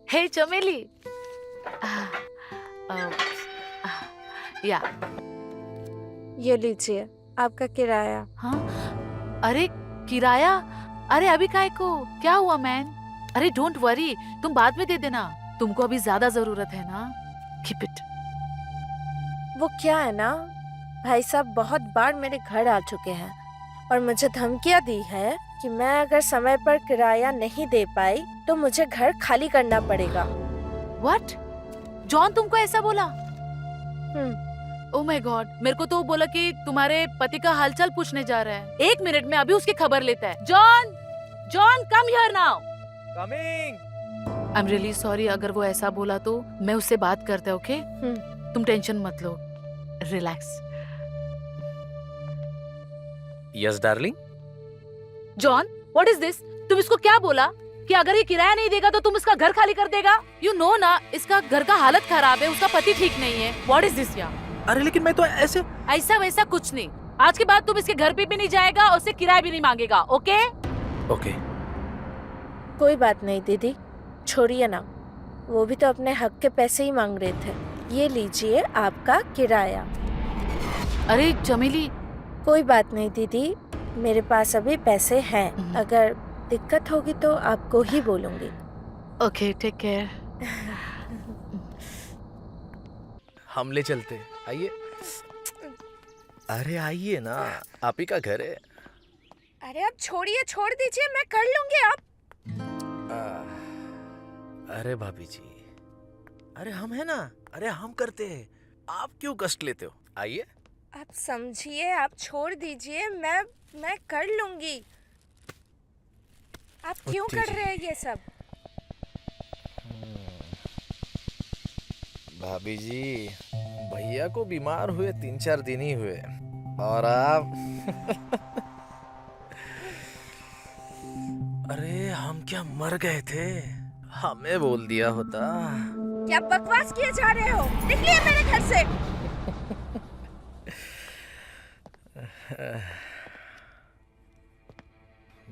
हे चमेली, या ये लीजिए आपका किराया। हाँ, अरे किराया? अरे अभी काय को? क्या हुआ मैन? अरे डोंट वरी, तुम बाद में दे देना, तुमको अभी ज्यादा जरूरत है ना। Keep it. वो क्या है ना, भाई साहब बहुत बार मेरे घर आ चुके हैं और मुझे धमकियां दी है कि मैं अगर समय पर किराया नहीं दे पाई तो मुझे घर खाली करना पड़ेगा। व्हाट? जॉन तुमको ऐसा बोला? ओह माय गॉड, मेरे को तो वो बोला कि तुम्हारे पति का हालचाल पूछने जा रहा है। 1 मिनट में अभी उसकी खबर लेता है। John, John come here now. Coming. I am really sorry, अगर वो ऐसा बोला तो मैं उससे बात करता, ओके? तुम टेंशन मत लो, relax. Yes darling. John, what is this? तुम इसको क्या बोला कि अगर ये किराया नहीं देगा तो तुम इसका घर खाली कर देगा? यू नो ना, इसका घर का हालत खराब है, उसका पति ठीक नहीं है। व्हाट इज दिस यार? अरे लेकिन मैं तो ऐसे ऐसा वैसा कुछ नहीं। आज के बाद तुम इसके घर पे भी नहीं जाएगा और उससे किराया भी नहीं मांगेगा, ओके? ओके। कोई बात नहीं दीदी, छोड़िए ना, वो भी तो अपने हक के पैसे ही मांग रहे थे। ये लीजिए आपका किराया। अरे चमेली, कोई बात नहीं दीदी, मेरे पास अभी पैसे हैं, अगर दिक्कत होगी तो आपको ही बोलूंगी। Okay, take care. हम ले चलते, आइए। अरे आइए ना, आप ही का घर है। अरे आप छोड़िए, छोड़ दीजिए, मैं कर लूंगी। आप अरे भाभी जी, अरे हम है ना, अरे हम करते हैं, आप क्यों कष्ट लेते हो? आइए। आप समझिए, आप छोड़ दीजिए, मैं कर लूंगी। आप क्यों कर रहे हैं ये सब? भाभी जी, भैया को बीमार हुए 3-4 दिन ही हुए और आप अरे हम क्या मर गए थे? हमें बोल दिया होता। क्या बकवास किए जा रहे हो? निकलिए मेरे घर से।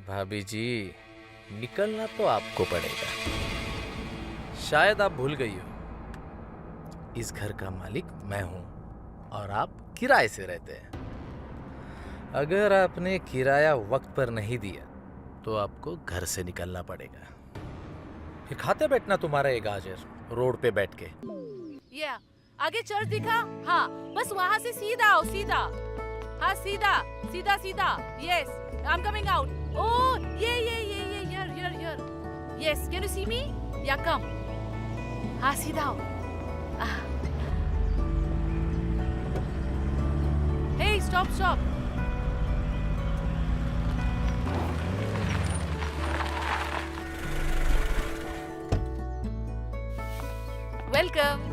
भाभी जी, निकलना तो आपको पड़ेगा। शायद आप भूल गई हो, इस घर का मालिक मैं हूं और आप किराए से रहते हैं। अगर आपने किराया वक्त पर नहीं दिया तो आपको घर से निकलना पड़ेगा। फिर खाते बैठना तुम्हारा एक हाजिर रोड पे बैठ के। या आगे चर्च दिखा? हाँ, बस वहाँ से सीधा आओ, सीधा। हाँ, सीधा सीधा सीधा। Yes, I am coming out. Oh, ये here. Yes, can you see me? या कम। हाँ, सीधा आओ। Hey, stop.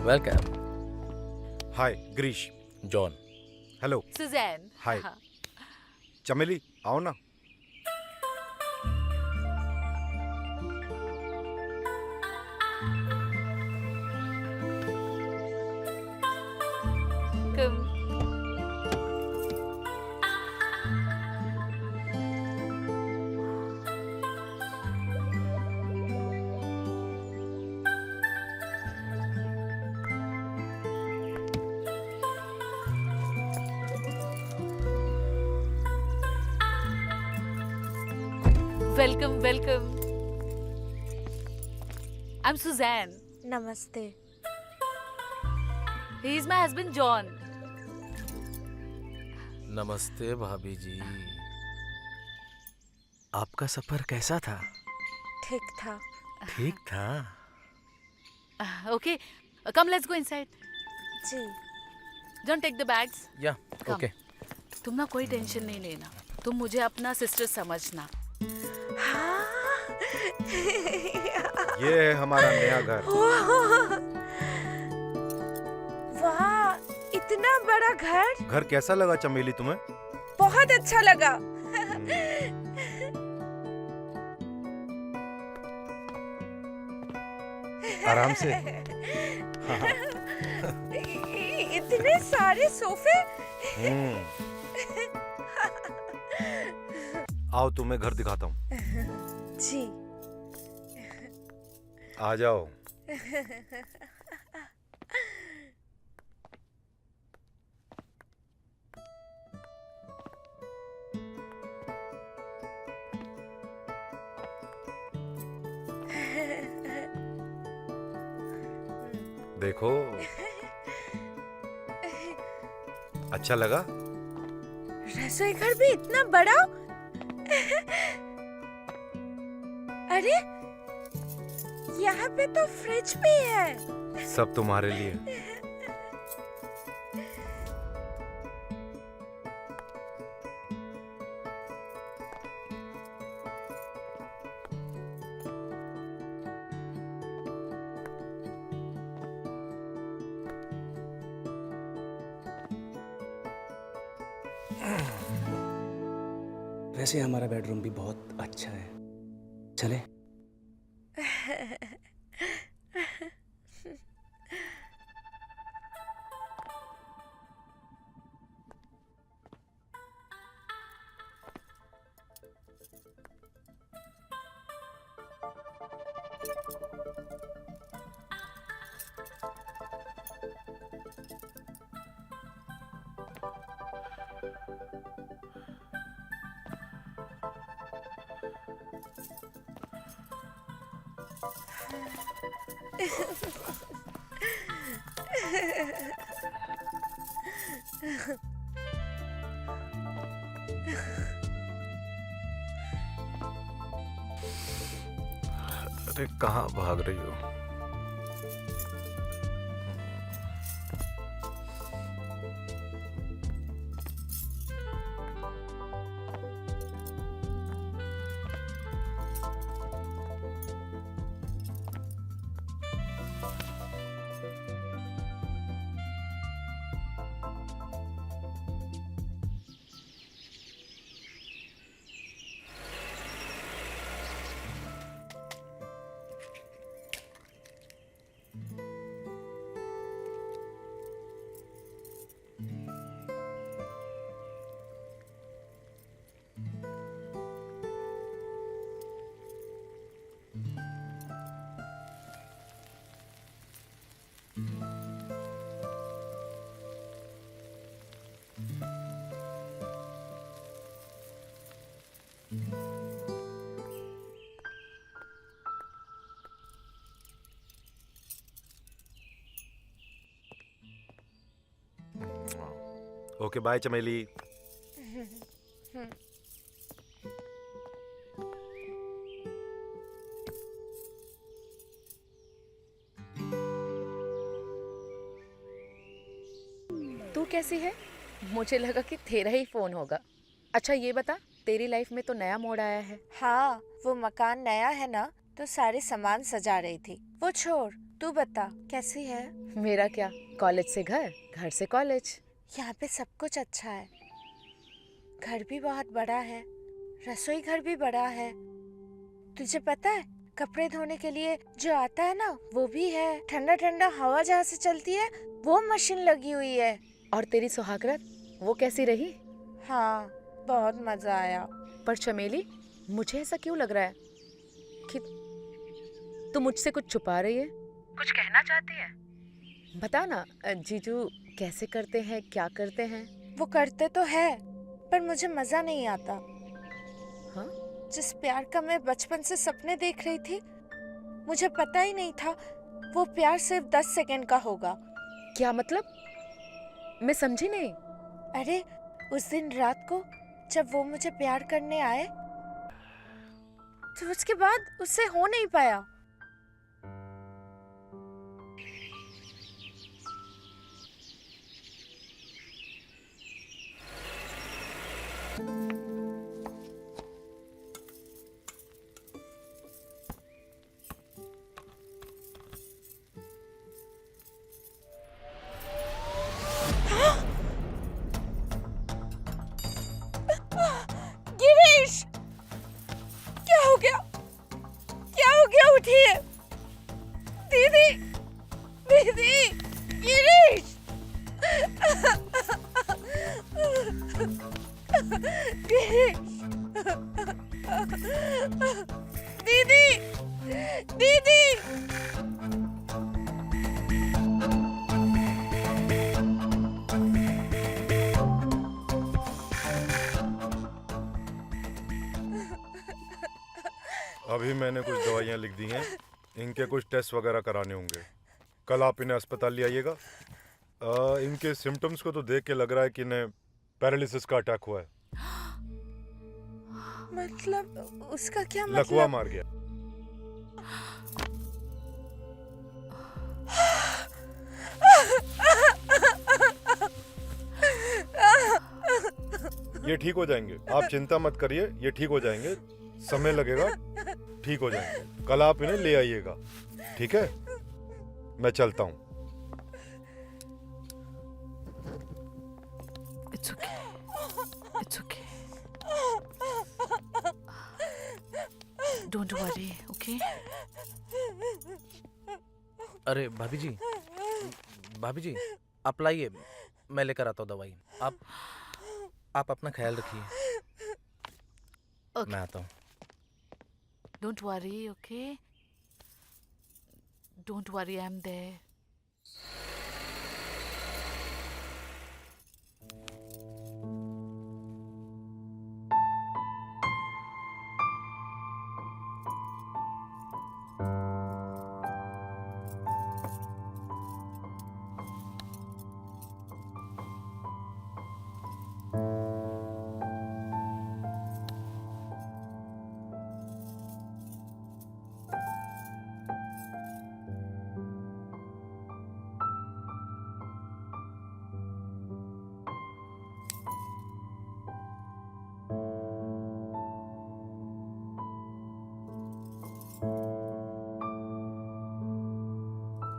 Welcome. Hi Girish. John. Hello. Susan. Hi. Chameli आओ ना। कम। Welcome. I'm Suzanne. नमस्ते। He is my husband John. नमस्ते भाभी जी। आपका सफर कैसा था? ठीक था। ठीक था। Okay, come let's go inside. जी। Don't take the bags. या Come. ओके। तुम ना कोई टेंशन नहीं लेना, तुम मुझे अपना सिस्टर समझना। ये है हमारा नया घर। वाह, इतना बड़ा घर। घर कैसा लगा चमेली तुम्हें? बहुत अच्छा लगा। आराम से। इतने सारे सोफे। आओ तुम्हें घर दिखाता हूँ। जी। आ जाओ। देखो, अच्छा लगा? रसोई घर भी इतना बड़ा? अरे यहाँ पे तो फ्रिज भी है। सब तुम्हारे लिए। वैसे हमारा बेडरूम भी बहुत अच्छा है, चले? अरे कहाँ भाग रही हो? ओके बाय चमेली। तू कैसी है? मुझे लगा कि तेरा ही फोन होगा। अच्छा ये बता, तेरी लाइफ में तो नया मोड़ आया है। हाँ, वो मकान नया है ना, तो सारे सामान सजा रही थी। वो छोड़, तू बता कैसी है? मेरा क्या, कॉलेज से घर, घर से कॉलेज। यहाँ पे सब कुछ अच्छा है। घर भी बहुत बड़ा है, रसोई घर भी बड़ा है। तुझे पता है, कपड़े धोने के लिए जो आता है ना, वो भी है। ठंडा ठंडा हवा जहाँ से चलती है, वो मशीन लगी हुई है। और तेरी सुहागरात, वो कैसी रही? हाँ, बहुत मजा आया। पर चमेली, मुझे ऐसा क्यों लग रहा है कि तू मुझसे कुछ छुपा रही है? कुछ कहना चाहती है? बता ना, जीजू कैसे करते हैं, क्या करते हैं? वो करते तो है, पर मुझे मजा नहीं आता। हाँ? जिस प्यार का मैं बचपन से सपने देख रही थी, मुझे पता ही नहीं था वो प्यार सिर्फ 10 सेकंड का होगा। क्या मतलब? मैं समझी नहीं। अरे उस दिन रात को जब वो मुझे प्यार करने आए, तो उसके बाद उससे हो नहीं पाया। गिरीश, क्या हो गया? क्या हो गया? उठिए दीदी, दीदी, गिरीश। गिरीश, दीदी, दीदी। अभी मैंने कुछ दवाइयाँ लिख दी हैं, इनके कुछ टेस्ट वगैरह कराने होंगे। कल आप इन्हें अस्पताल ले आइएगा। इनके सिम्टम्स को तो देख के लग रहा है कि इन्हें पैरालिसिस का अटैक हुआ है। मतलब उसका क्या लकवा मतलब? मार गया। ये ठीक हो जाएंगे, आप चिंता मत करिए, ये ठीक हो जाएंगे। समय लगेगा, ठीक हो जाएंगे। कल आप इन्हें ले आइएगा, ठीक है? मैं चलता हूँ। It's okay. It's okay. Don't worry, okay? अरे भाभी जी, भाभी जी, आप लाइए, मैं लेकर आता हूँ दवाई। आप अपना ख्याल रखिए। Okay. मैं आता हूँ। Don't worry, okay? Don't worry, I'm there.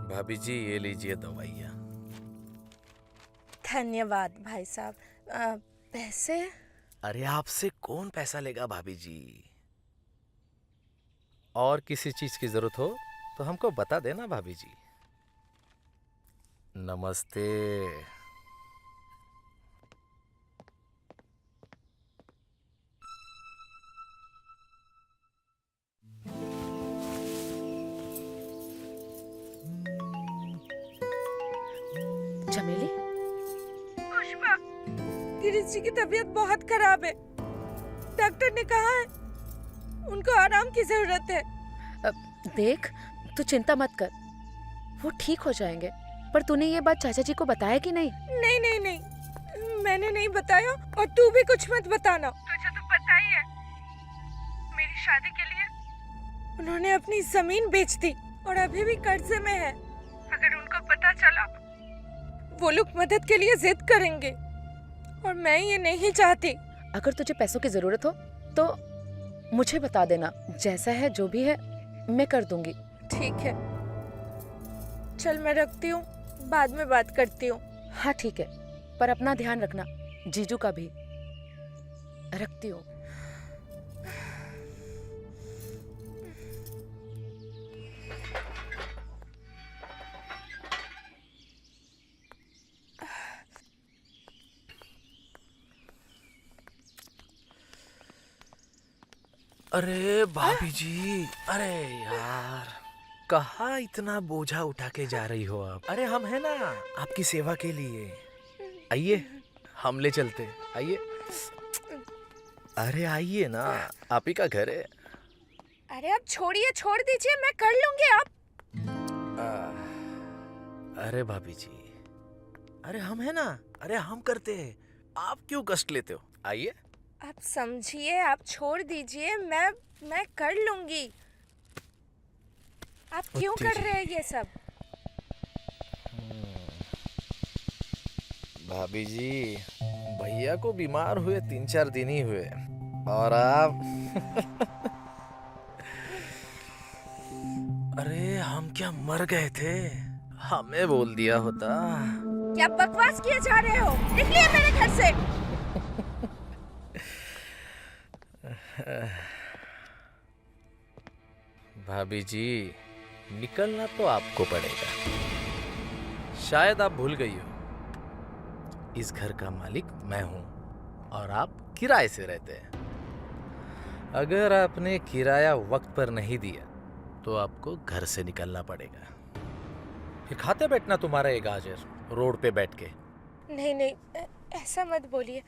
भाभी जी, ये लीजिए दवाइयाँ। धन्यवाद भाई साहब। पैसे? अरे आपसे कौन पैसा लेगा भाभी जी? और किसी चीज की जरूरत हो तो हमको बता देना भाभी जी। नमस्ते। चमेली, पुष्पा, गिरीश जी की तबीयत बहुत खराब है। डॉक्टर ने कहा है उनको आराम की जरूरत है। देख, तू चिंता मत कर, वो ठीक हो जाएंगे। पर तूने ये बात चाचा जी को बताया कि नहीं? नहीं नहीं नहीं, मैंने नहीं बताया, और तू भी कुछ मत बताना। तुझे तो पता ही है, मेरी शादी के लिए उन्होंने अपनी जमीन बेच दी और अभी भी कर्जे में है। अगर उनको पता चला, वो लोग मदद के लिए जिद करेंगे, और मैं ये नहीं चाहती। अगर तुझे पैसों की जरूरत हो तो मुझे बता देना, जैसा है जो भी है मैं कर दूंगी। ठीक है, चल मैं रखती हूँ, बाद में बात करती हूँ। हाँ ठीक है, पर अपना ध्यान रखना, जीजू का भी। रखती हूँ। अरे भाभी जी, अरे यार, कहाँ इतना बोझा उठा के जा रही हो आप? अरे हम है ना आपकी सेवा के लिए। आइए, हम ले चलते। आइए, अरे आइए ना, आप ही का घर है। अरे अब छोड़िए, छोड़ दीजिए, मैं कर लूंगी। आप अरे भाभी जी, अरे हम है ना, अरे हम करते हैं, आप क्यों कष्ट लेते हो? आइए। आप समझिए, आप छोड़ दीजिए, मैं कर लूंगी। आप क्यों उत्ती कर जी। रहे हैं ये सब? भाभी जी, भैया को बीमार हुए 3-4 दिन ही हुए, और आप अरे हम क्या मर गए थे? हमें बोल दिया होता। क्या बकवास किए जा रहे हो? निकलिए मेरे घर से। भाभी जी, निकलना तो आपको पड़ेगा। शायद आप भूल गई हो, इस घर का मालिक मैं हूं और आप किराए से रहते हैं। अगर आपने किराया वक्त पर नहीं दिया तो आपको घर से निकलना पड़ेगा। फिर खाते बैठना तुम्हारा एक गाजर रोड पे बैठ के। नहीं नहीं, ऐसा मत बोलिए।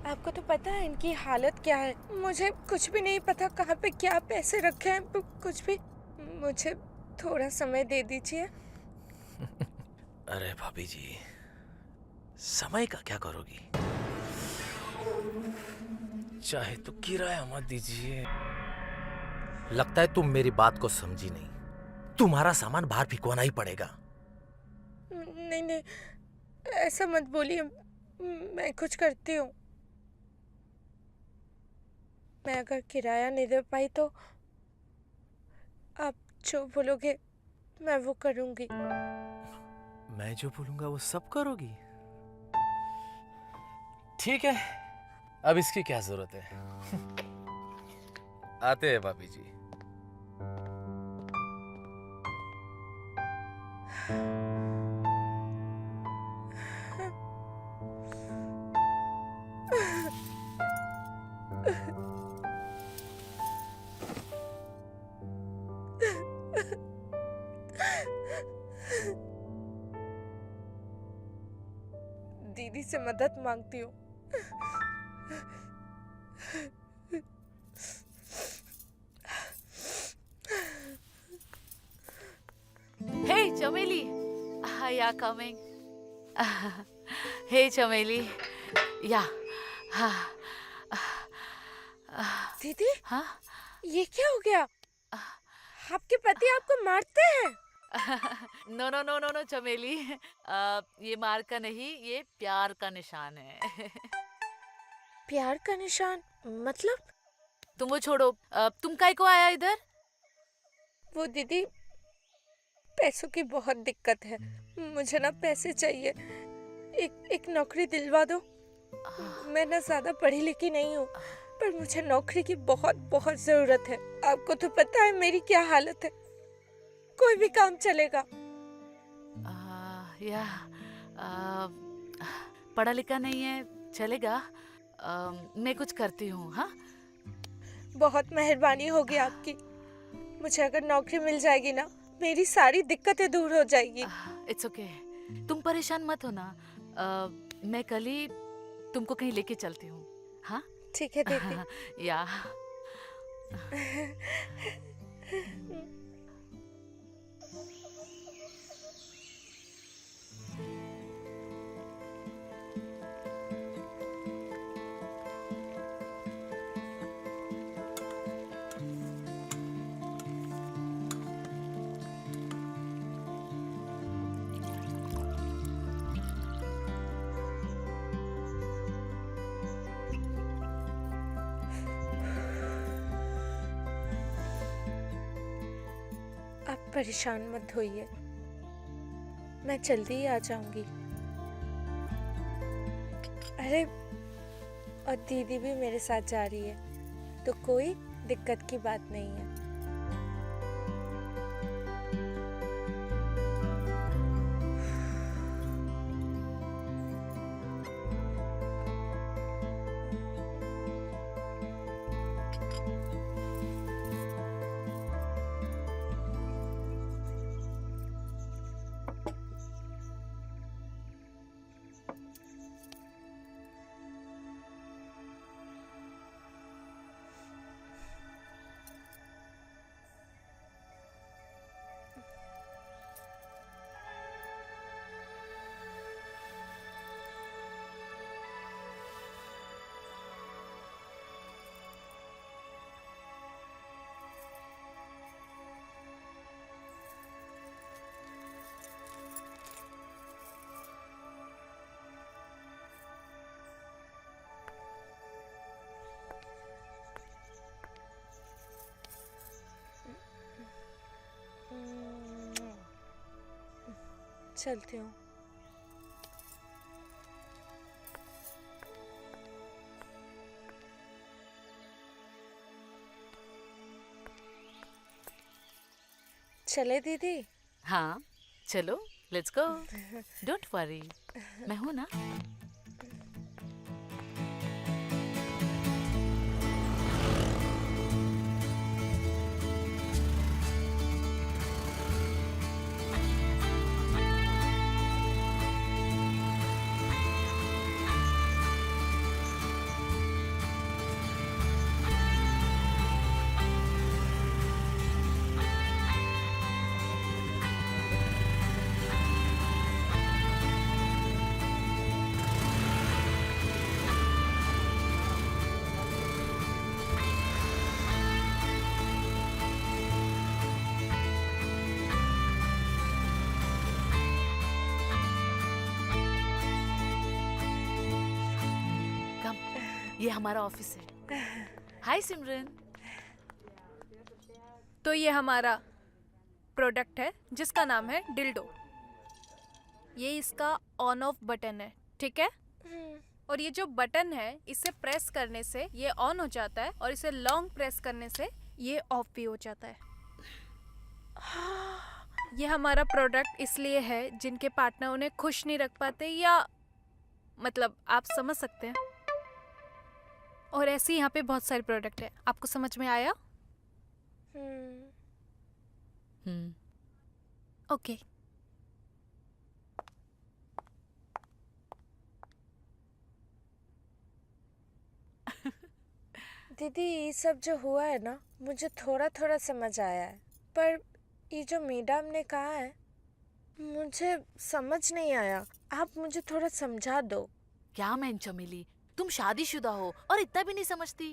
आपको तो पता है इनकी हालत क्या है। मुझे कुछ भी नहीं पता कहाँ पे क्या पैसे रखे हैं, कुछ भी। मुझे थोड़ा समय दे दीजिए। अरे भाभी जी, समय का क्या करोगी? चाहे तो किराया मत दीजिए। लगता है तुम मेरी बात को समझी नहीं। तुम्हारा सामान बाहर फिकवाना ही पड़ेगा। नहीं नहीं, ऐसा मत बोलिए। मैं कुछ करती हूँ। मैं अगर किराया नहीं दे पाई तो आप जो बोलोगे मैं वो करूँगी। मैं जो बोलूंगा वो सब करोगी? ठीक है, अब इसकी क्या जरूरत है। आते हैं भाभी जी। दीदी से मदद मांगती हूँ। Hey, Chameli. Yeah, coming. Hey, Chameli. Yeah. दीदी, हाँ? ये क्या हो गया? आपके पति आपको मारते हैं? No no no no no Chameli, ये मार का नहीं, ये प्यार का निशान है। प्यार का निशान मतलब? तुम वो छोड़ो, तुम काय को आया इधर? वो दीदी, पैसों की बहुत दिक्कत है। मुझे ना पैसे चाहिए। एक नौकरी दिलवा दो। मैं ना ज्यादा पढ़ी लिखी नहीं हूँ, पर मुझे नौकरी की बहुत बहुत जरूरत है। आपको तो पता है मेरी क्या हालत है। कोई भी काम चलेगा। या पढ़ा लिखा नहीं है, चलेगा। मैं कुछ करती हूँ। हाँ, बहुत मेहरबानी होगी आपकी। मुझे अगर नौकरी मिल जाएगी ना, मेरी सारी दिक्कतें दूर हो जाएगी। इट्स ओके, तुम परेशान मत हो ना। मैं कल ही तुमको कहीं लेके चलती हूँ। हाँ, ठीक है दीदी। या आप परेशान मत होइए, मैं जल्दी ही आ जाऊंगी। अरे, और दीदी भी मेरे साथ जा रही है, तो कोई दिक्कत की बात नहीं है। चलती हूँ। चले दीदी? हाँ, चलो, लेट्स गो। डोंट वरी, मैं हूँ ना। ये हमारा ऑफिस है। हाय सिमरन। तो ये हमारा प्रोडक्ट है जिसका नाम है डिल्डो। ये इसका ऑन ऑफ बटन है, ठीक है। और ये जो बटन है इसे प्रेस करने से ये ऑन हो जाता है और इसे लॉन्ग प्रेस करने से ये ऑफ भी हो जाता है। ये हमारा प्रोडक्ट इसलिए है जिनके पार्टनर उन्हें खुश नहीं रख पाते, या मतलब आप समझ सकते हैं। और ऐसे यहाँ पे बहुत सारे प्रोडक्ट है। आपको समझ में आया? ओके। दीदी ये सब जो हुआ है ना, मुझे थोड़ा थोड़ा समझ आया है, पर ये जो मैडम ने कहा है मुझे समझ नहीं आया। आप मुझे थोड़ा समझा दो। क्या मैन चमेली, तुम शादीशुदा हो और इतना भी नहीं समझती?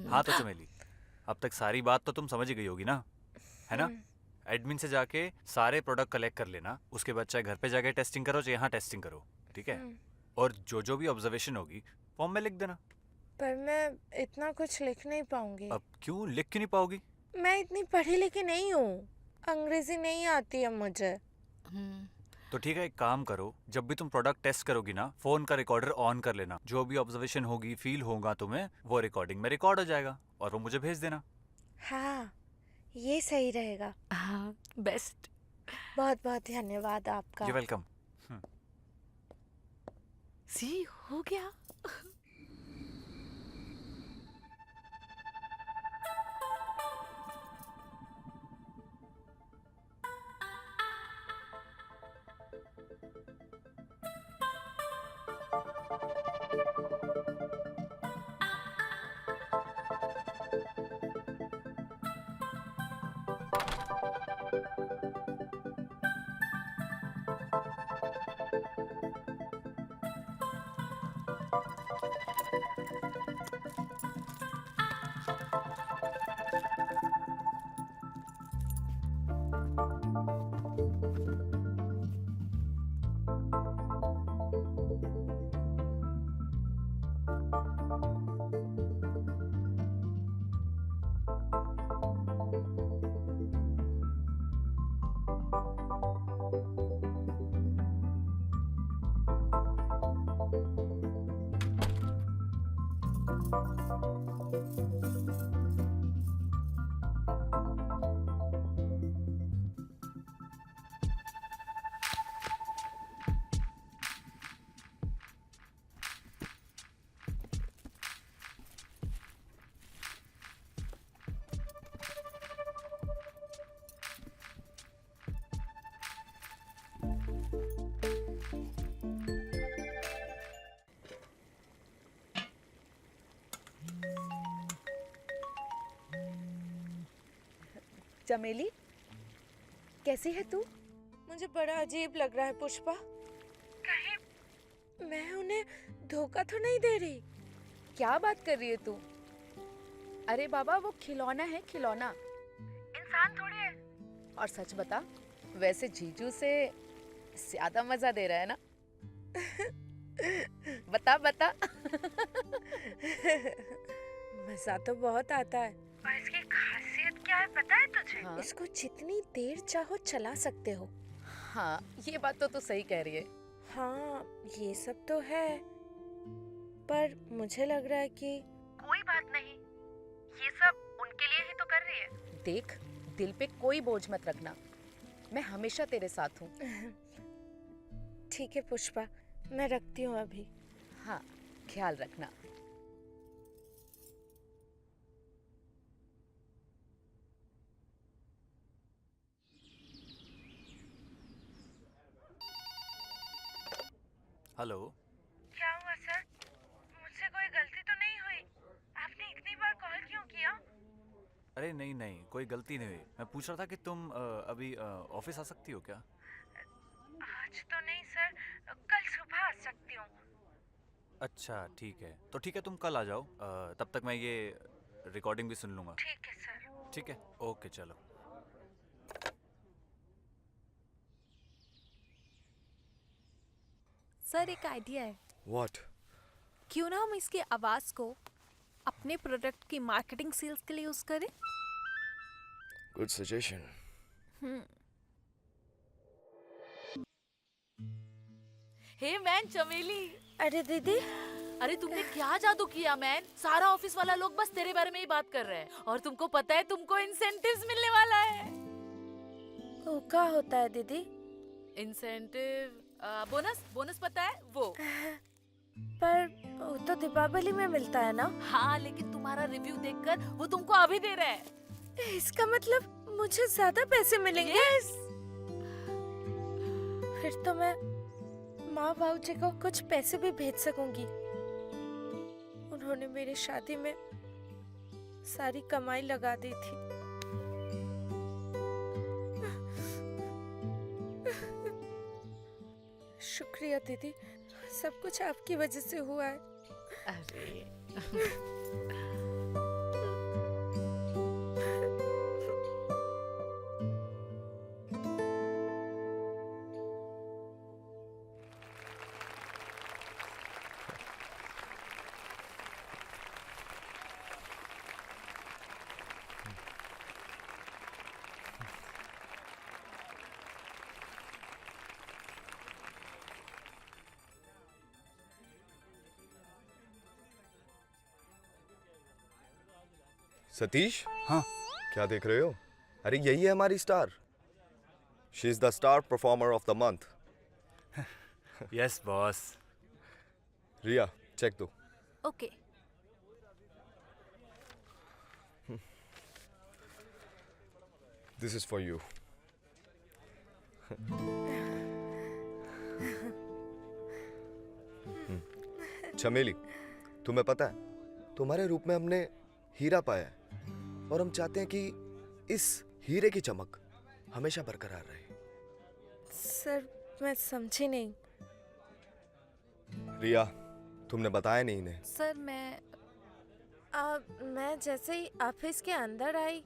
हाँ तो चमेली, अब तक सारी बात तो तुम समझ ही गई होगी ना, है ना? एडमिन से जाके सारे प्रोडक्ट कलेक्ट कर लेना, उसके बाद चाहे घर पे जाके टेस्टिंग करो चाहे यहाँ टेस्टिंग करो, ठीक है? और जो भी ऑब्जर्वेशन होगी फॉर्म में लिख देना। पर मैं इतना कुछ लिख नहीं पाऊंगी। अब क्यों लिख क्यों नहीं पाओगी? मैं इतनी पढ़ी लिखी नहीं हूँ, अंग्रेजी नहीं आती है मुझे। तो ठीक है, एक काम करो, जब भी तुम प्रोडक्ट टेस्ट करोगी ना, फोन का रिकॉर्डर ऑन कर लेना। जो भी ऑब्जर्वेशन होगी, फील होगा तुम्हें, वो रिकॉर्डिंग में रिकॉर्ड हो जाएगा और वो मुझे भेज देना। हाँ, ये सही रहेगा। हाँ, बेस्ट। बहुत बहुत धन्यवाद आपका। जी वेलकम। सी हो गया। चमेली, कैसी है तू? मुझे बड़ा अजीब लग रहा है पुष्पा। कहीं मैं उन्हें धोखा तो नहीं दे रही? क्या बात कर रही है तू? अरे बाबा, वो खिलौना है, खिलौना, इंसान थोड़ी है। और सच बता, वैसे जीजू से ज्यादा मजा दे रहा है ना? बता बता। मजा तो बहुत आता है, और इसकी खासियत क्या है पता है तुझे? हाँ? इसको जितनी देर चाहो चला सकते हो। हाँ, ये बात तो तू सही कह रही है। हाँ, ये सब तो है, पर मुझे लग रहा है कि कोई बात नहीं, ये सब उनके लिए ही तो कर रही है। देख, दिल पे कोई बोझ मत रखना, मैं हमेशा तेरे साथ हूँ। ठीक है पुष्पा, मैं रखती हूँ अभी। हाँ, ख्याल रखना। हेलो। क्या हुआ सर? मुझसे कोई गलती तो नहीं हुई? आपने इतनी बार कॉल क्यों किया? अरे नहीं नहीं, कोई गलती नहीं हुई। मैं पूछ रहा था कि तुम अभी ऑफिस आ सकती हो क्या? आज तो नहीं सर, कल सुबह आ सकती हूँ। अच्छा ठीक है, तो ठीक है, तुम कल आ जाओ। तब तक मैं ये रिकॉर्डिंग भी सुन लूँगा। ठीक है सर। ठीक है, ओके, चलो। सर एक आइडिया है, What? क्यों ना हम इसकी आवाज़ को अपने प्रोडक्ट की मार्केटिंग सेल्स के लिए यूज़ करें? Good suggestion. हे मैन चमेली, अरे दीदी, अरे तुमने क्या जादू किया मैन? सारा ऑफिस वाला लोग बस तेरे बारे में ही बात कर रहे हैं और तुमको पता है तुमको इंसेंटिव्स मिलने वाला है। वो क्या होता है दीदी? इंसेंटिव बोनस, बोनस पता है वो? पर वो तो दीपावली में मिलता है ना? हाँ लेकिन तुम्हारा रिव्यू देखकर वो तुमको अभी दे रहे हैं। इसका मतलब मुझे ज्यादा पैसे मिलेंगे? यस। फिर तो मैं माँ बाबू जी को कुछ पैसे भी भेज सकूंगी। उन्होंने मेरी शादी में सारी कमाई लगा दी थी। शुक्रिया दीदी, सब कुछ आपकी वजह से हुआ है। अरे सतीश, हाँ क्या देख रहे हो? अरे यही है हमारी star. She is the star performer of the month. Yes boss. Riya, check दो। Okay. This is for you. Chameli, तुम्हें पता है तुम्हारे रूप में हमने हीरा पाया है और हम चाहते हैं कि इस हीरे की चमक हमेशा बरकरार रहे। सर, मैं समझी नहीं। रिया, तुमने बताया नहीं इन्हें। सर मैं जैसे ही ऑफिस के अंदर आई,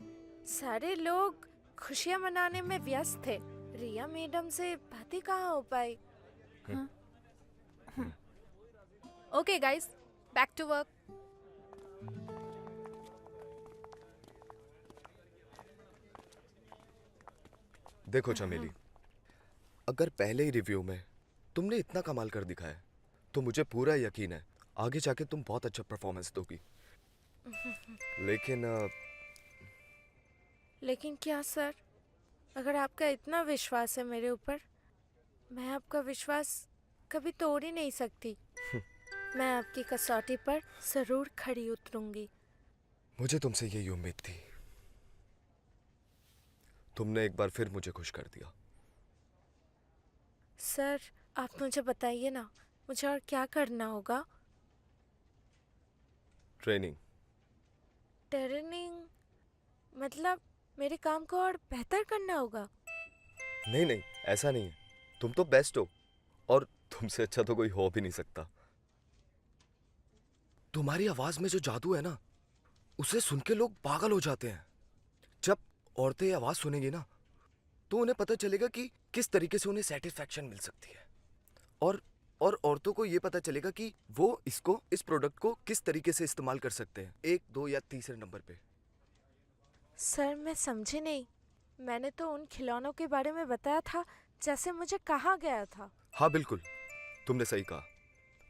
सारे लोग खुशियां मनाने में व्यस्त थे। रिया मैडम से बातें कहाँ हो पाई? Okay guys, back to work. देखो चमेली, अगर पहले ही रिव्यू में तुमने इतना कमाल कर दिखाया तो मुझे पूरा यकीन है आगे जाके तुम बहुत अच्छा परफॉर्मेंस दोगी। लेकिन क्या सर, अगर आपका इतना विश्वास है मेरे ऊपर, मैं आपका विश्वास कभी तोड़ ही नहीं सकती। मैं आपकी कसौटी पर जरूर खड़ी उतरूंगी। मुझे तुमसे यही उम्मीद थी। तुमने एक बार फिर मुझे खुश कर दिया। सर, आप मुझे बताइए ना, मुझे और क्या करना होगा? ट्रेनिंग। ट्रेनिंग मतलब मेरे काम को और बेहतर करना होगा? नहीं नहीं, ऐसा नहीं है। तुम तो बेस्ट हो और तुमसे अच्छा तो कोई हो भी नहीं सकता। तुम्हारी आवाज में जो जादू है ना, उसे सुन के लोग पागल हो जाते हैं। जब औरतें ये आवाज सुनेंगी ना, तो उन्हें पता चलेगा कि किस तरीके से उन्हें सेटिस्फैक्शन मिल सकती है। और औरतों को ये पता चलेगा कि वो इस प्रोडक्ट को किस तरीके से इस्तेमाल कर सकते हैं, 1, 2 या तीसरे नंबर पे। सर, मैं समझी नहीं। मैंने तो उन खिलौनों के बारे में बताया था जैसे मुझे कहा गया था। हाँ बिल्कुल, तुमने सही कहा।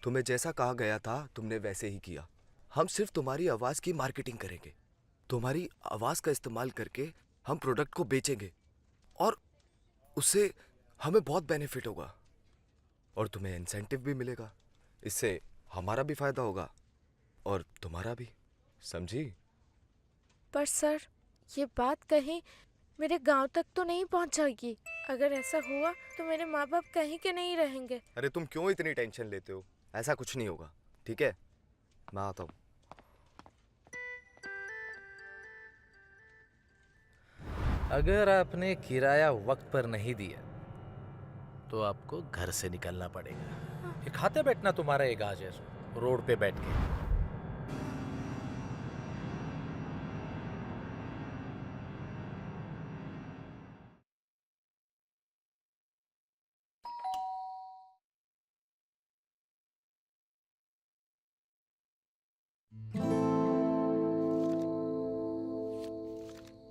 तुम्हें जैसा कहा गया था तुमने वैसे ही किया। हम सिर्फ तुम्हारी आवाज की मार्केटिंग करेंगे। तुम्हारी आवाज का इस्तेमाल करके हम प्रोडक्ट को बेचेंगे और उससे हमें बहुत बेनिफिट होगा और तुम्हें इंसेंटिव भी मिलेगा। इससे हमारा भी फायदा होगा और तुम्हारा भी। समझी? पर सर, ये बात कहीं मेरे गांव तक तो नहीं पहुंचेगी। अगर ऐसा हुआ तो मेरे माँ बाप कहीं के नहीं रहेंगे। अरे तुम क्यों इतनी टेंशन लेते हो? ऐसा कुछ नहीं होगा, ठीक है? मैं आता हूँ। अगर आपने किराया वक्त पर नहीं दिया तो आपको घर से निकलना पड़ेगा। ये खाते बैठना तुम्हारा एक आज है, रोड पे बैठ के।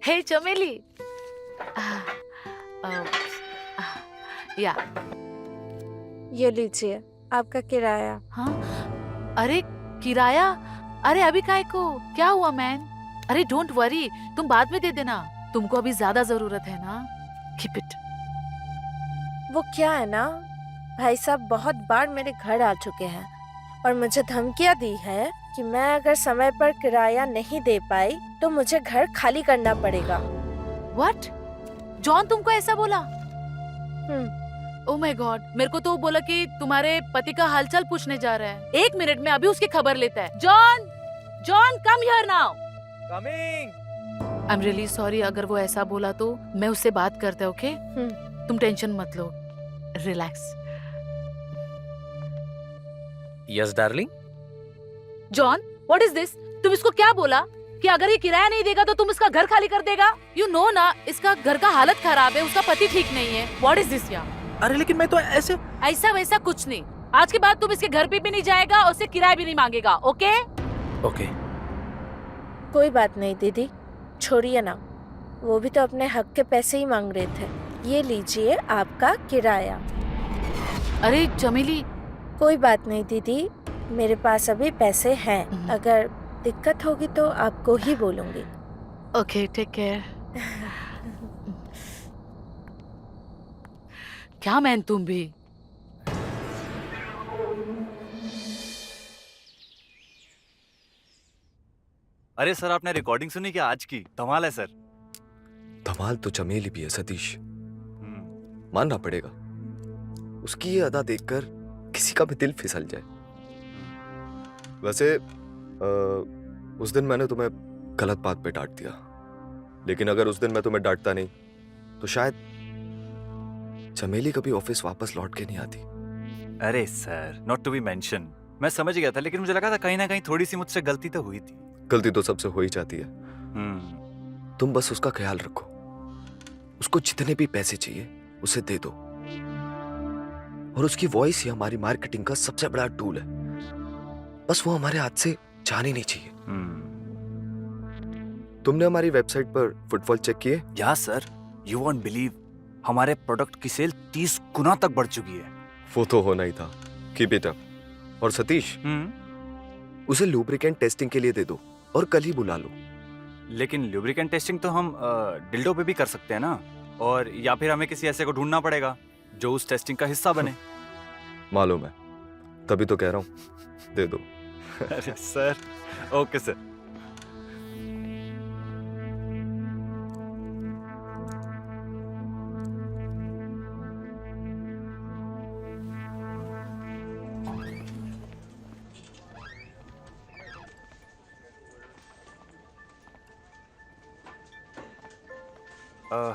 हे चमेली या ये लीजिए आपका किराया। हाँ अरे किराया, अरे अभी काय को, क्या हुआ मैन? अरे डोंट वरी, तुम बाद में दे देना, तुमको अभी ज्यादा जरूरत है ना, कीप इट। वो क्या है ना, भाई साहब बहुत बार मेरे घर आ चुके हैं और मुझे धमकियां दी है कि मैं अगर समय पर किराया नहीं दे पाई तो मुझे घर खाली करना पड़ेगा। व्हाट? जॉन तुमको ऐसा बोला? ओह माय गॉड, मेरे को तो वो बोला कि तुम्हारे पति का हालचाल पूछने जा रहा है। 1 मिनट में अभी उसकी खबर लेता है। John, John come here now. Coming. I am really sorry, अगर वो ऐसा बोला तो मैं उससे बात करते, ओके? तुम टेंशन मत लो, relax. Yes darling. John, what is this? तुम इसको क्या बोला कि अगर ये किराया नहीं देगा तो तुम इसका घर खाली कर देगा? यू नो ना, इसका घर का हालत खराब है, उसका पति ठीक नहीं है। व्हाट इज दिस यार? अरे लेकिन मैं तो ऐसे ऐसा वैसा कुछ नहीं, आज के बाद तुम इसके घर पे भी नहीं जाएगा और उससे किराया भी नहीं मांगेगा, ओके? ओके। कोई बात नहीं दीदी, छोड़िए ना, वो भी तो अपने हक के पैसे ही मांग रहे थे। ये लीजिए आपका किराया। अरे चमेली, कोई बात नहीं दीदी, मेरे पास अभी पैसे हैं, अगर दिक्कत होगी तो आपको ही बोलूंगी। Okay, take care. क्या मैन तुम भी? अरे सर, आपने रिकॉर्डिंग सुनी क्या आज की? धमाल है सर। धमाल तो चमेली भी है सतीश, मानना पड़ेगा। उसकी ये अदा देखकर किसी का भी दिल फिसल जाए। वैसे उस दिन मैंने तुम्हें गलत बात पे डांट दिया, लेकिन अगर उस दिन मैं तुम्हें डांटता नहीं तो शायद चमेली कभी ऑफिस वापस लौट के नहीं आती। अरे sir, not to be mention, मैं समझ गया था, लेकिन मुझे लगा था कहीं ना कहीं थोड़ी सी मुझसे गलती तो हुई थी। गलती तो सबसे हो ही जाती है। तुम बस उसका ख्याल रखो, उसको जितने भी पैसे चाहिए उसे दे दो, और उसकी वॉइस ही हमारी मार्केटिंग का सबसे बड़ा टूल है। बस वो हमारे हाथ से जानी नहीं चाहिए। तुमने हमारी वेबसाइट पर फुटफॉल चेक किए? या सर, यू वोंट बिलीव, हमारे प्रोडक्ट की सेल 30 गुना तक बढ़ चुकी है। वो तो होना ही था। Keep it up. और सतीश, उसे लुब्रिकेंट टेस्टिंग के लिए दे दो और कल ही बुला लो। लेकिन लुब्रिकेंट टेस्टिंग तो हम डिल्डो पे भी कर सकते हैं ना, और या फिर हमें किसी ऐसे को ढूंढना पड़ेगा जो उस टेस्टिंग का हिस्सा बने। मालूम है, तभी तो कह रहा हूँ, दे दो। अरे सर, ओके सर।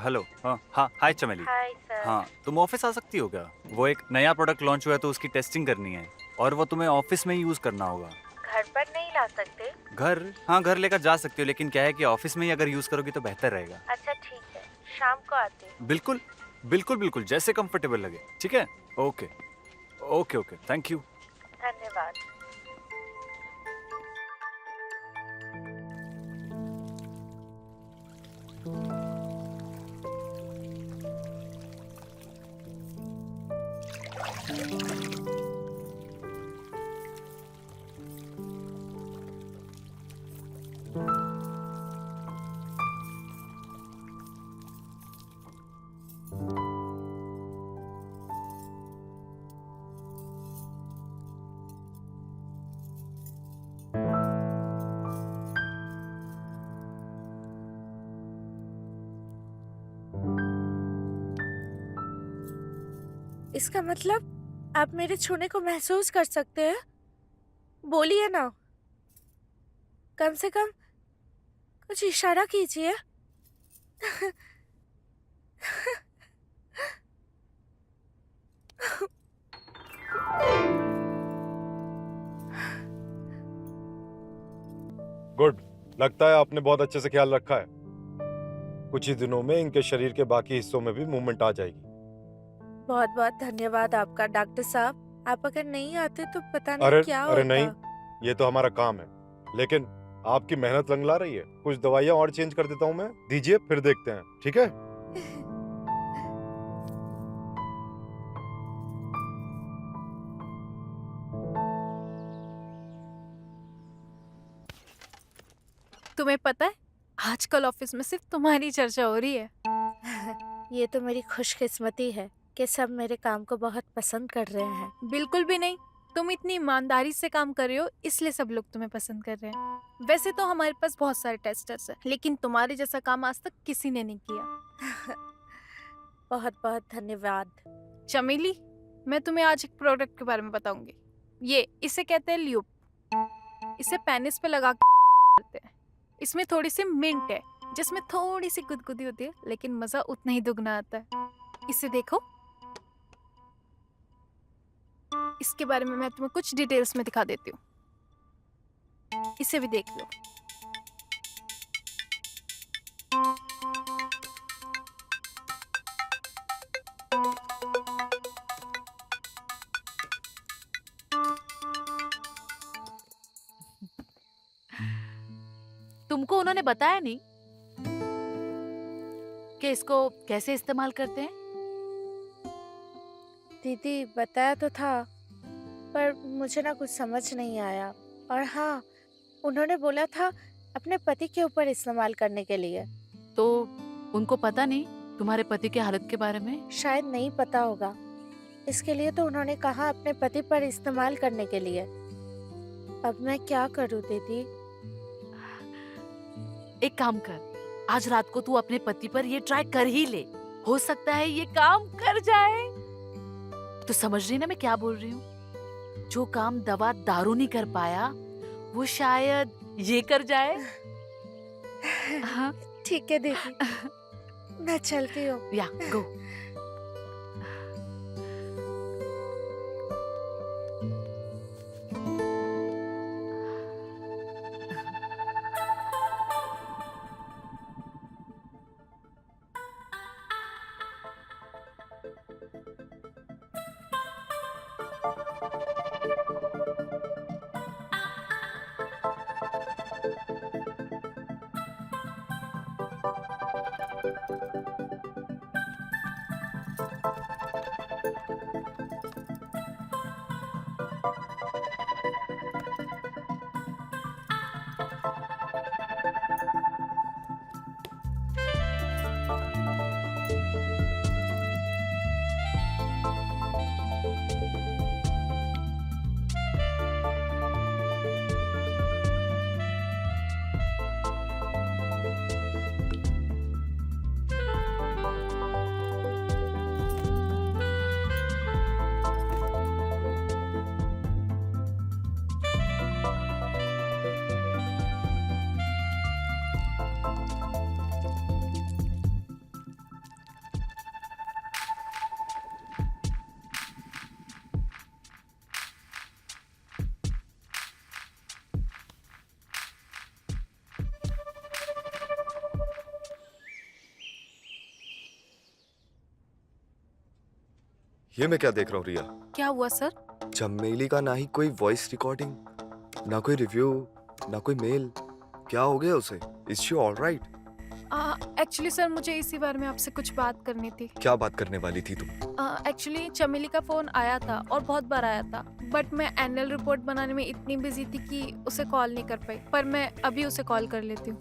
हेलो। हाँ, हाय चमेली। Hi sir. हाँ, तुम ऑफिस आ सकती हो क्या? वो एक नया प्रोडक्ट लॉन्च हुआ है तो उसकी टेस्टिंग करनी है, और वो तुम्हें ऑफिस में ही यूज करना होगा। घर पर नहीं ला सकते? घर, हाँ घर लेकर जा सकती हो, लेकिन क्या है कि ऑफिस में ही अगर यूज करोगी तो बेहतर रहेगा। अच्छा ठीक है, शाम को आते हैं। बिल्कुल बिल्कुल बिल्कुल, जैसे कंफर्टेबल लगे। ठीक है, okay okay okay, thank you. धन्यवाद। इसका मतलब आप मेरे छूने को महसूस कर सकते हैं? बोलिए ना, कम से कम कुछ इशारा कीजिए। गुड, लगता है आपने बहुत अच्छे से ख्याल रखा है। कुछ ही दिनों में इनके शरीर के बाकी हिस्सों में भी मूवमेंट आ जाएगी। बहुत बहुत धन्यवाद आपका डॉक्टर साहब। आप अगर नहीं आते तो पता नहीं अरे क्या अरे होता। नहीं, ये तो हमारा काम है, लेकिन आपकी मेहनत लंगला रही है। कुछ दवाइयाँ और चेंज कर देता हूँ मैं, दीजिए फिर देखते हैं, ठीक है? तुम्हें पता है आजकल ऑफिस में सिर्फ तुम्हारी चर्चा हो रही है। ये तो मेरी खुशकिस्मती है कि सब मेरे काम को बहुत पसंद कर रहे हैं। बिल्कुल भी नहीं, तुम इतनी ईमानदारी से काम कर रहे हो इसलिए सब लोग तुम्हें पसंद कर रहे हैं। वैसे तो हमारे पास बहुत सारे टेस्टर्स हैं, लेकिन तुम्हारे जैसा काम आज तक किसी ने नहीं किया। बहुत बहुत धन्यवाद। चमेली, मैं तुम्हें आज एक प्रोडक्ट के बारे में बताऊंगी। इसे कहते हैं ल्यूप। इसे पेनिस पे लगा के करते हैं। इसमें थोड़ी सी मिंट है जिसमें थोड़ी सी गुदगुदी होती है, लेकिन मजा उतना ही दुगना आता है। इसे देखो। इसके बारे में मैं तुम्हें कुछ डिटेल्स में दिखा देती हूँ। इसे भी देख लो। तुमको उन्होंने बताया नहीं कि इसको कैसे इस्तेमाल करते हैं? दीदी बताया तो था, पर मुझे ना कुछ समझ नहीं आया। और हाँ, उन्होंने बोला था अपने पति के ऊपर इस्तेमाल करने के लिए। तो उनको पता नहीं तुम्हारे पति की हालत के बारे में? शायद नहीं पता होगा, इसके लिए तो उन्होंने कहा अपने पति पर इस्तेमाल करने के लिए। अब मैं क्या करूँ दीदी? एक काम कर, आज रात को तू अपने पति पर ये ट्राई कर ही ले। हो सकता है ये काम कर जाए। तो समझ रही ना मैं क्या बोल रही हूँ? जो काम दवा दारू नहीं कर पाया वो शायद ये कर जाए। हाँ, ठीक है दीदी, मैं चलती हूँ। या गो। ये मैं क्या देख रहा हूँ रिया? क्या हुआ सर? चमेली का ना ही कोई वॉइस रिकॉर्डिंग, ना कोई रिव्यू, ना कोई मेल। क्या हो गया उसे? Is she alright? Actually sir मुझे इसी बारे में आपसे कुछ बात करनी थी। क्या बात करने वाली थी तुम? एक्चुअली चमेली का फोन आया था और बहुत बार आया था, बट मैं एनुअल रिपोर्ट बनाने में इतनी बिजी थी कि उसे कॉल नहीं कर पाई। पर मैं अभी उसे कॉल कर लेती हूँ।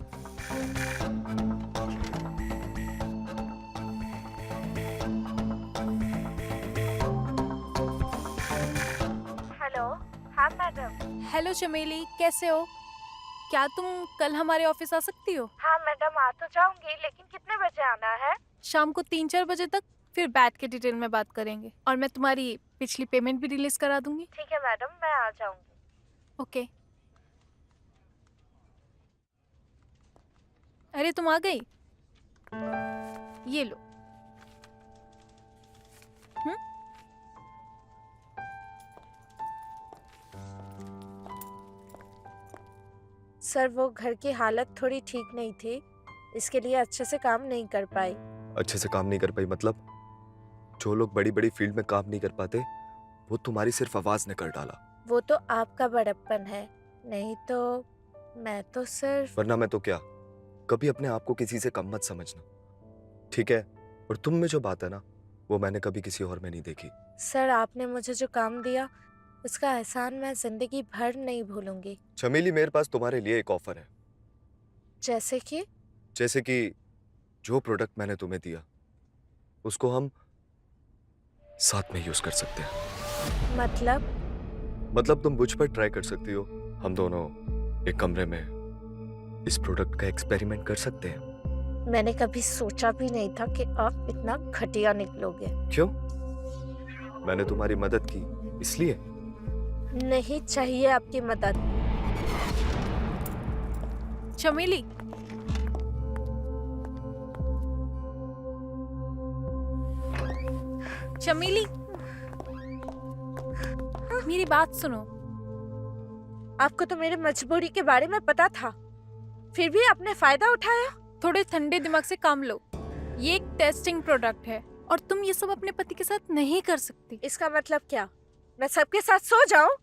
हेलो। हाँ मैडम। हेलो चमेली, कैसे हो? क्या तुम कल हमारे ऑफिस आ सकती हो? हाँ मैडम, आ तो जाऊंगी, लेकिन कितने बजे आना है? शाम को 3-4 बजे तक, फिर बैठ के डिटेल में बात करेंगे और मैं तुम्हारी पिछली पेमेंट भी रिलीज करा दूंगी। ठीक है मैडम, मैं आ जाऊंगी। ओके। अरे तुम आ गई? ये लो। सर वो घर की हालत थोड़ी ठीक नहीं थी, इसके लिए अच्छे से काम नहीं कर पाई। अच्छे से काम नहीं कर पाई मतलब? जो लोग बड़ी बड़ी फील्ड में काम नहीं कर पाते वो तुम्हारी सिर्फ आवाज ने कर डाला। वो तो आपका बड़प्पन है, नहीं तो मैं तो सिर्फ वरना मैं तो क्या, कभी अपने आप को किसी से कम मत समझना, ठीक है? और तुम में जो बात है ना, वो मैंने कभी किसी और में नहीं देखी। सर, आपने मुझे जो काम दिया उसका एहसान मैं जिंदगी भर नहीं भूलूंगी। चमेली, मेरे पास तुम्हारे लिए एक ऑफर है। जैसे कि जो प्रोडक्ट मैंने तुम्हें दिया उसको हम साथ में यूज कर सकते हैं। मतलब तुम मुझ पर ट्राई कर सकती हो, हम दोनों एक कमरे में इस प्रोडक्ट का एक्सपेरिमेंट कर सकते हैं। मैंने कभी सोचा भी नहीं था कि आप इतना घटिया निकलोगे। क्यों? मैंने तुम्हारी मदद की इसलिए। नहीं चाहिए आपकी मदद। चमेली, चमेली, मेरी बात सुनो। आपको तो मेरी मजबूरी के बारे में पता था, फिर भी आपने फायदा उठाया। थोड़े ठंडे दिमाग से काम लो। ये एक टेस्टिंग प्रोडक्ट है और तुम ये सब अपने पति के साथ नहीं कर सकती। इसका मतलब क्या, मैं सबके साथ सो जाऊं?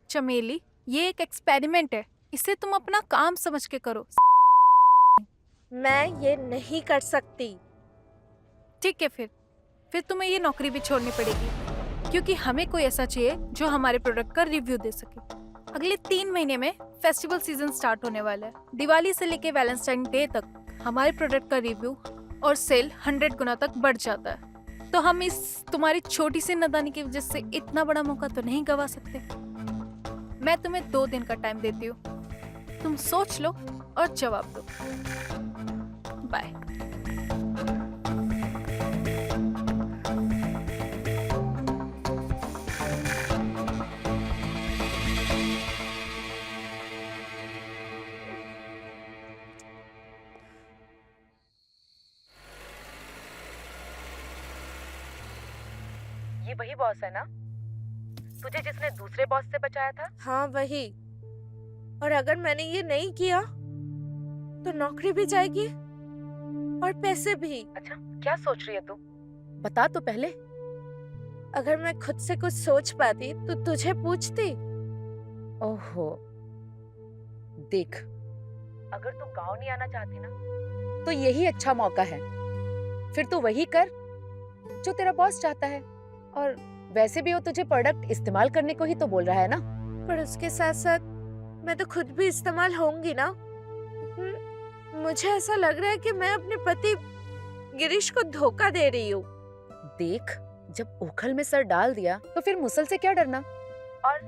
चमेली, ये एक एक्सपेरिमेंट है, इसे तुम अपना काम समझ के करो। मैं ये नहीं कर सकती। ठीक है, फिर तुम्हें ये नौकरी भी छोड़नी पड़ेगी, क्योंकि हमें कोई ऐसा चाहिए जो हमारे प्रोडक्ट का रिव्यू दे सके। अगले 3 महीने में फेस्टिवल सीजन स्टार्ट होने वाला है। दिवाली से लेके वैलेंटाइन डे तक हमारे प्रोडक्ट का रिव्यू और सेल 100 गुना तक बढ़ जाता है। तो हम इस तुम्हारी छोटी सी नादानी की वजह से इतना बड़ा मौका तो नहीं गवा सकते। मैं तुम्हें 2 दिन का टाइम देती हूँ, तुम सोच लो और जवाब दो। बाय। ये वही बॉस है ना, तुझे जिसने दूसरे बॉस से बचाया था? हाँ, वही। और अगर मैंने ये नहीं किया तो नौकरी भी जाएगी और पैसे भी। अच्छा, क्या सोच रही है तू? बता तो पहले। अगर मैं खुद से कुछ सोच पाती तो तुझे पूछती। ओहो, देख, अगर तू गांव नहीं आना चाहती ना, तो यही अच्छा मौका है। फिर तू वही कर जो तेरा बॉस चाहता है। और वैसे भी वो तुझे प्रोडक्ट इस्तेमाल करने को ही तो बोल रहा है ना। पर उसके साथ साथ मैं तो खुद भी इस्तेमाल होंगी ना। मुझे ऐसा लग रहा है कि मैं अपने पति गिरीश को धोखा दे रही हूँ। देख, जब ओखल में सर डाल दिया तो फिर मुसल से क्या डरना। और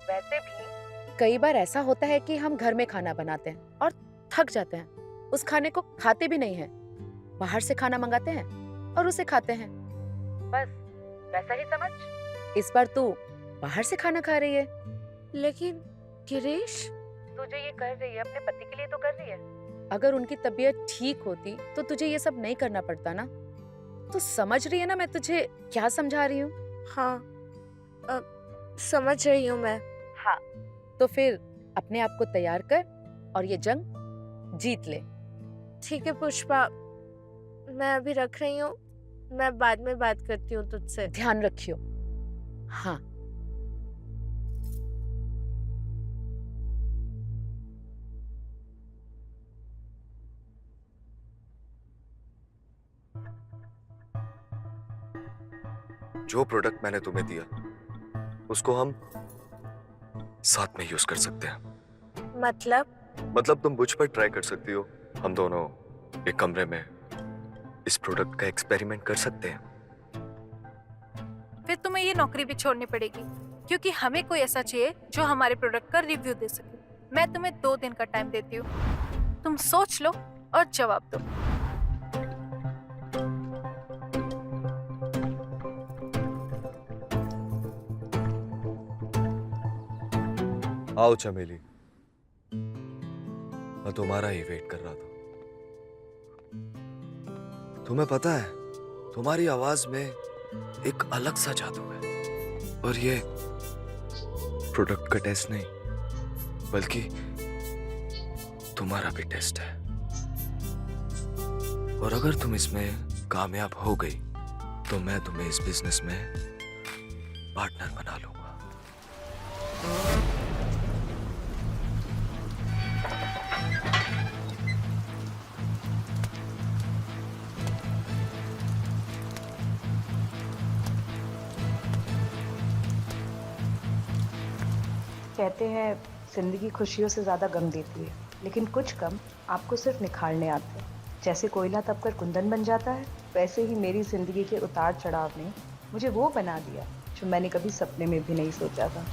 वैसे भी कई बार ऐसा होता है कि हम घर में खाना बनाते हैं और थक जाते हैं, उस खाने को खाते भी नहीं हैं, बाहर से खाना मंगाते हैं और उसे खाते हैं। बस वैसा ही समझ। इस बार तू बाहर से खाना खा रही है। लेकिन गिरीश, तुझे ये कर रही है अपने पति के लिए तो कर रही है। अगर उनकी तबीयत ठीक होती तो तुझे ये सब नहीं करना पड़ता ना। तो समझ रही है ना मैं तुझे क्या समझा रही हूँ? हाँ, समझ रही हूँ मैं। हाँ, तो फिर अपने आप को तैयार कर और ये जंग जीत ले। ठीक है पुष्पा, मैं अभी रख रही हूँ, मैं बाद में बात करती हूँ तुझसे। ध्यान रखियो। हाँ। जो प्रोडक्ट मैंने तुम्हें दिया उसको हम साथ में यूज कर सकते हैं। मतलब तुम मुझ पर ट्राई कर सकती हो, हम दोनों एक कमरे में इस प्रोडक्ट का एक्सपेरिमेंट कर सकते हैं। फिर तुम्हें ये नौकरी भी छोड़नी पड़ेगी, क्योंकि हमें कोई ऐसा चाहिए जो हमारे प्रोडक्ट का रिव्यू दे सके। मैं तुम्हें 2 दिन का टाइम देती हूँ, तुम सोच लो और जवाब दो। आओ चमेली, मैं तुम्हारा ही वेट कर रहा था। तुम्हें पता है, तुम्हारी आवाज में एक अलग सा जादू है। और ये प्रोडक्ट का टेस्ट नहीं, बल्कि तुम्हारा भी टेस्ट है। और अगर तुम इसमें कामयाब हो गई तो मैं तुम्हें इस बिजनेस में पार्टनर बना लूंगा। कहते हैं ज़िंदगी खुशियों से ज़्यादा गम देती है, लेकिन कुछ गम आपको सिर्फ निखारने आते हैं। जैसे कोयला तपकर कुंदन बन जाता है, वैसे ही मेरी ज़िंदगी के उतार चढ़ाव ने मुझे वो बना दिया जो मैंने कभी सपने में भी नहीं सोचा था।